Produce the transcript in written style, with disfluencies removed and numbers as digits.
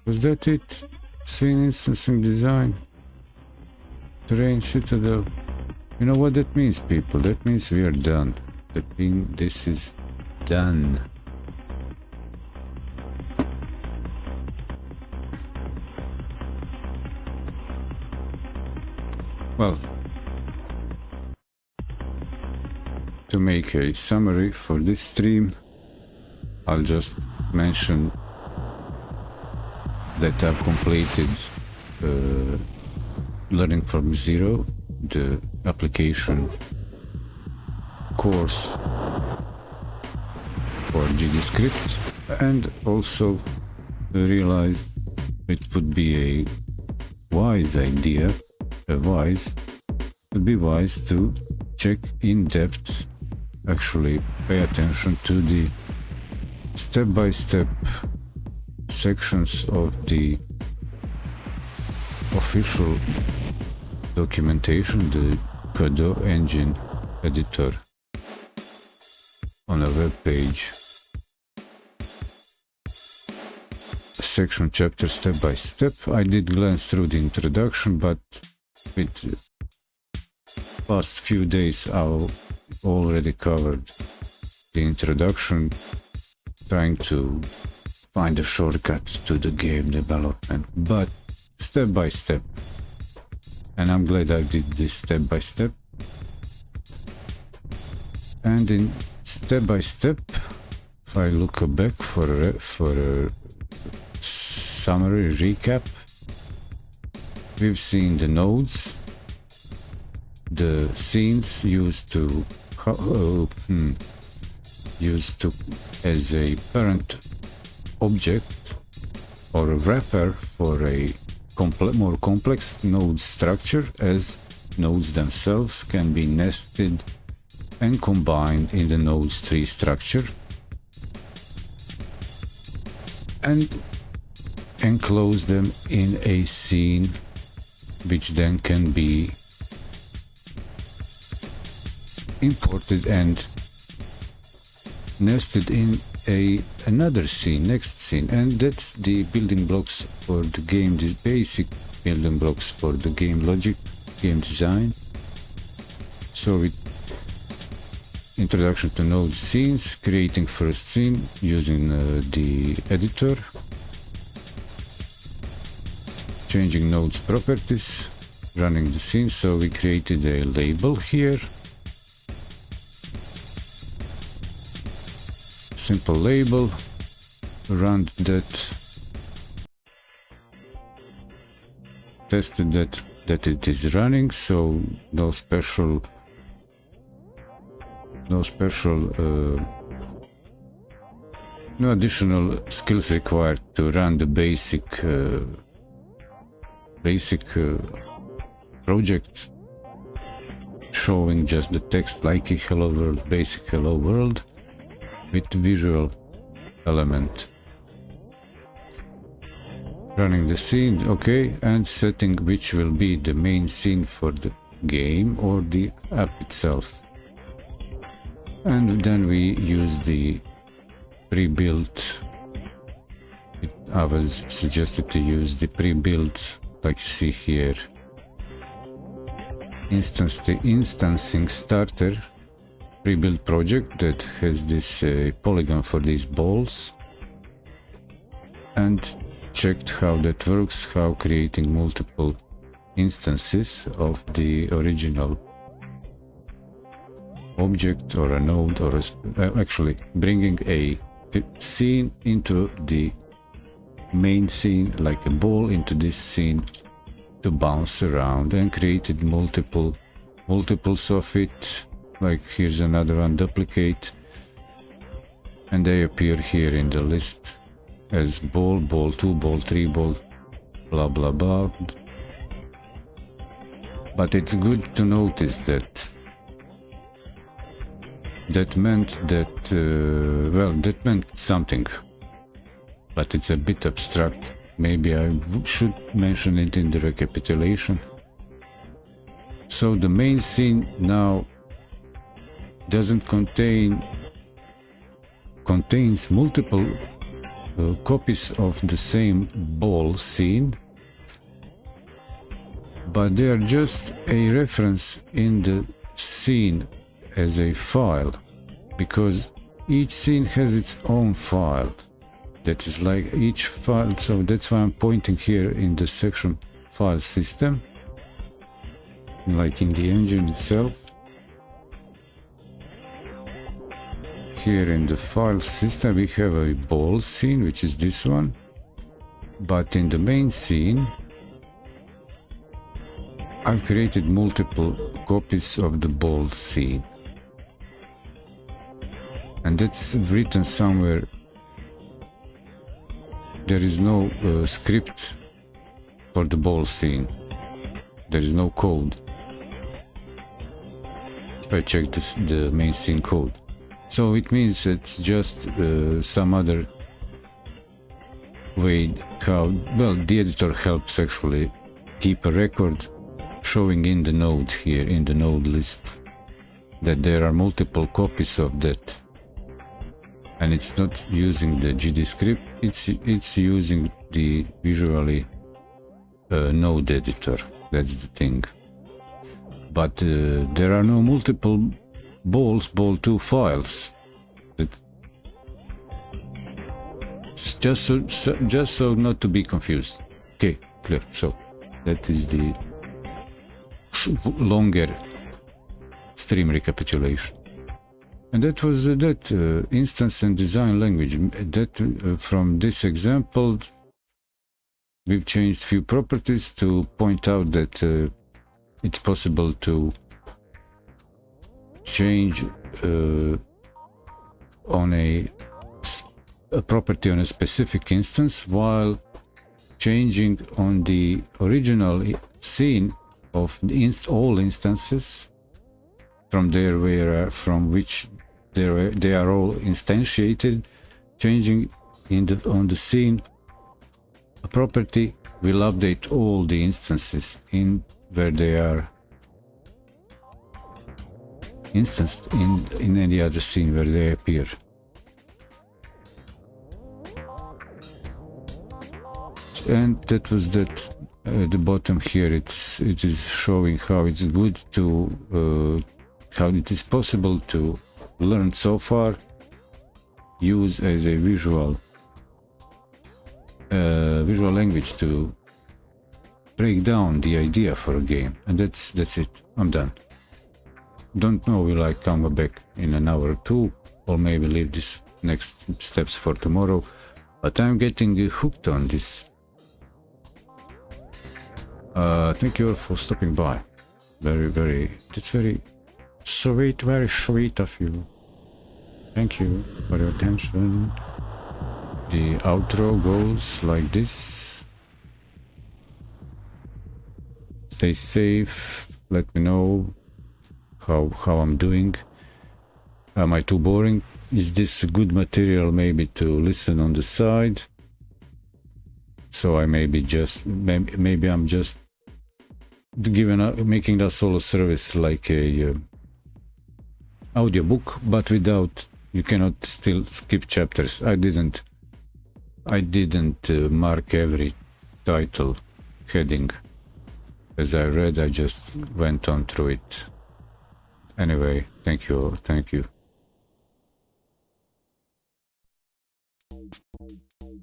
Was that it? Scene instancing design. Terrain citadel. You know what that means, people? That means we are done. That means this is done. Well, to make a summary for this stream, I'll just mention that I've completed Learning from Zero, the application course for GDScript, and also realized it would be a wise idea, would be wise to check in depth, actually pay attention to the step-by-step sections of the official documentation, the Godot engine editor on a web page. Section chapter step by step. I did glance through the introduction, but with past few days I've already covered the introduction, trying to find a shortcut to the game development, but step by step. And I'm glad I did this step by step. And in step by step, if I look back for a summary recap, we've seen the nodes, the scenes used as a parent object or a wrapper for a more complex node structure, as nodes themselves can be nested and combined in the nodes tree structure and enclose them in a scene, which then can be imported and nested in another scene, next scene. And that's the building blocks for the game, these basic building blocks for the game logic, game design. So with introduction to node scenes, creating first scene using the editor, changing nodes properties, running the scene. So we created a label here, simple label, run that, tested that it is running, so no additional skills required to run the basic project, showing just the text like a hello world, basic hello world with visual element. Running the scene, okay, and setting which will be the main scene for the game or the app itself. And then we use the pre-built, I was suggested to use the pre-built, like you see here, instancing starter pre-built project that has this polygon for these balls, and checked how that works, how creating multiple instances of the original object or a node, or actually bringing a scene into the main scene, like a ball into this scene to bounce around, and created multiples of it. Like here's another one, duplicate, and they appear here in the list as ball, ball 2, ball 3, ball, blah blah blah. But it's good to notice that meant that, well, that meant something, but it's a bit abstract. Maybe I should mention it in the recapitulation. So the main scene now contains multiple copies of the same ball scene, but they are just a reference in the scene as a file, because each scene has its own file that is like each file. So that's why I'm pointing here in the section file system, like in the engine itself. Here in the file system we have a ball scene, which is this one, but in the main scene I've created multiple copies of the ball scene, and that's written somewhere. There is no script for the ball scene. There is no code. If I check this, the main scene code, so it means it's just some other way how, well, the editor helps actually keep a record, showing in the node here, in the node list, that there are multiple copies of that. And it's not using the GD script, it's using the visually node editor. That's the thing. But there are no multiple ball2 files. That just so not to be confused. Okay, clear. So that is the longer stream recapitulation. And that was that instance and design language. That from this example, we've changed few properties to point out that it's possible to change on a property on a specific instance while changing on the original scene of all instances from there from which they are all instantiated. Changing on the scene a property will update all the instances in where they are instanced in any other scene where they appear. And that was that. At the bottom here it is showing how it's good to how it is possible to learn so far, use as a visual language to break down the idea for a game. And that's it. I'm done. Don't know, will I come back in an hour or two, or maybe leave this next steps for tomorrow, but I'm getting hooked on this. Thank you all for stopping by. That's very sweet of you. Thank you for your attention. The outro goes like this. Stay safe. Let me know how I'm doing. Am I too boring? Is this good material maybe to listen on the side? So I maybe I'm just making that solo service like a audiobook, but without, you cannot still skip chapters. I didn't mark every title heading as I read. I just went on through it. Anyway, thank you.